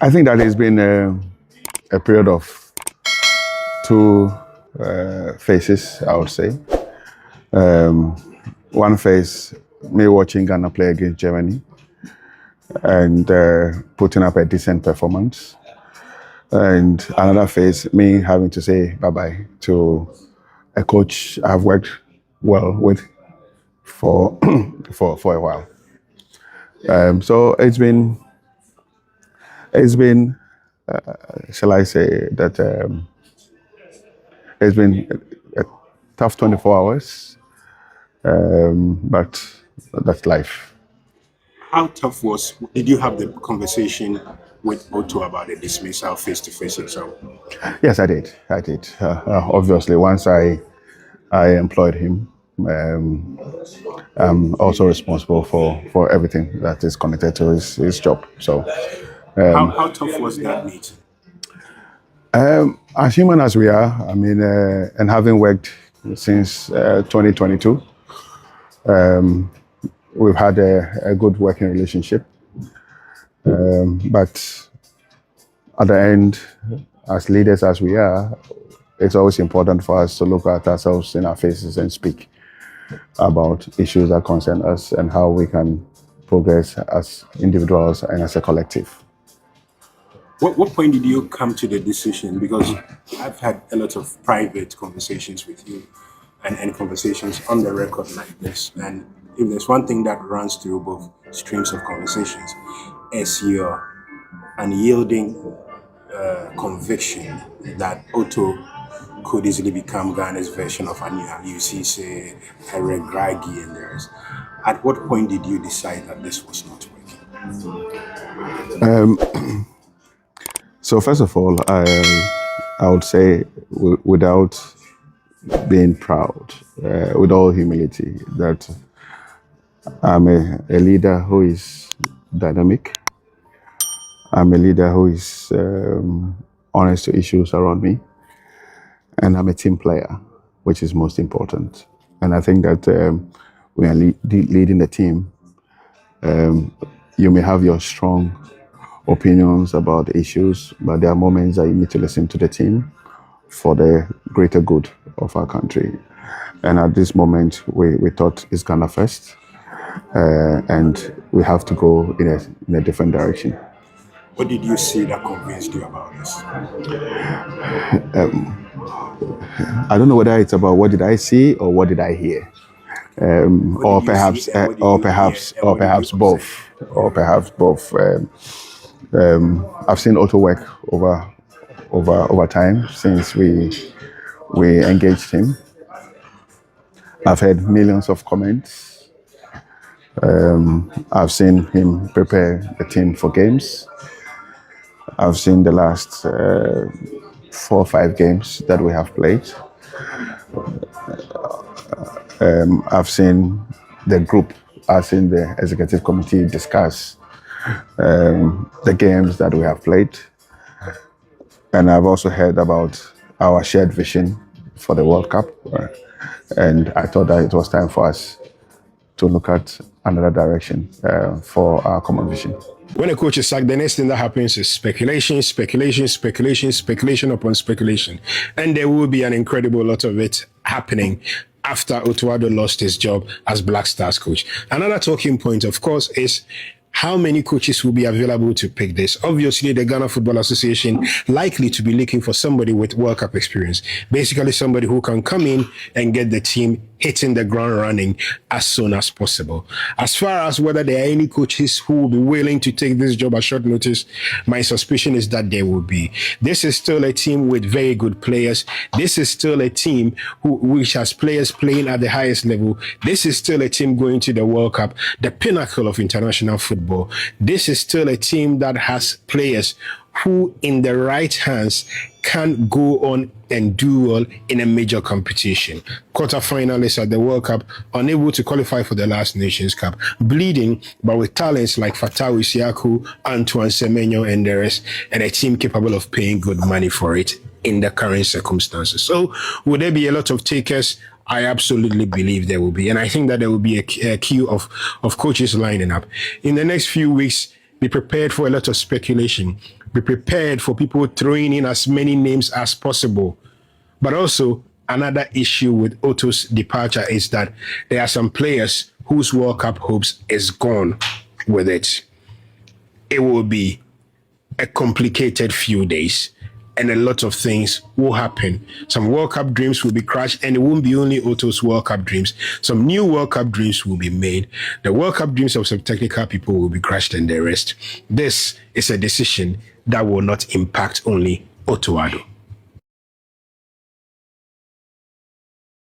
I think that it's been a period of two phases, I would say. One phase, me watching Ghana play against Germany and putting up a decent performance. And another phase, me having to say bye-bye to a coach I've worked well with for for a while. So it's been shall I say that it's been a tough 24 hours, but that's life. How tough did you have the conversation with Otto about the dismissal face to face yourself? Yes, I did. Obviously, once I employed him, I'm also responsible for everything that is connected to his job. So, how tough was that meeting? as human as we are, I mean, and having worked since 2022, we've had a good working relationship. But at the end, as leaders as we are, it's always important for us to look at ourselves in our faces and speak about issues that concern us and how we can progress as individuals and as a collective. What point did you come to the decision? Because I've had a lot of private conversations with you and conversations on the record like this. And if there's one thing that runs through both streams of conversations, is your unyielding conviction that Otto could easily become Ghana's version of Anya. You see, say, Eric Gragi and theirs. At what point did you decide that this was not working? So first of all, I would say without being proud, with all humility, that I'm a leader who is dynamic. I'm a leader who is honest to issues around me. And I'm a team player, which is most important. And I think that when you're leading the team, you may have your strong opinions about the issues, but there are moments that you need to listen to the team for the greater good of our country. And at this moment, we thought it's Ghana first, and we have to go in a different direction. What did you see that convinced you about this? I don't know whether it's about what did I see or what did I hear, or perhaps both. I've seen Otto work over time since we engaged him. I've heard millions of comments. I've seen him prepare the team for games. I've seen the last 4 or 5 games that we have played. I've seen the group, I've seen the executive committee discuss the games that we have played. And I've also heard about our shared vision for the World Cup. And I thought that it was time for us to look at another direction for our common vision. When a coach is sacked, the next thing that happens is speculation upon speculation. And there will be an incredible lot of it happening after Addo lost his job as Black Stars coach. Another talking point, of course, is how many coaches will be available to pick this? Obviously, the Ghana Football Association likely to be looking for somebody with World Cup experience. Basically, somebody who can come in and get the team hitting the ground running as soon as possible. As far as whether there are any coaches who will be willing to take this job at short notice, my suspicion is that there will be. This is still a team with very good players. This is still a team which has players playing at the highest level. This is still a team going to the World Cup, the pinnacle of international football. This is still a team that has players who, in the right hands, can go on and do well in a major competition. Quarterfinalists at the World Cup, unable to qualify for the last Nations Cup, bleeding, but with talents like Fatawu Isiaku, Antoine Semenyo, and the rest, and a team capable of paying good money for it in the current circumstances. So, would there be a lot of takers? I absolutely believe there will be. And I think that there will be a queue of coaches lining up. In the next few weeks, Be prepared for a lot of speculation. Be prepared for people throwing in as many names as possible. But also, another issue with Otto's departure is that there are some players whose World Cup hopes is gone with it. It will be a complicated few days, and a lot of things will happen. Some World Cup dreams will be crushed, and it won't be only Otto's World Cup dreams. Some new World Cup dreams will be made. The World Cup dreams of some technical people will be crushed, and the rest. This is a decision that will not impact only Otto Addo.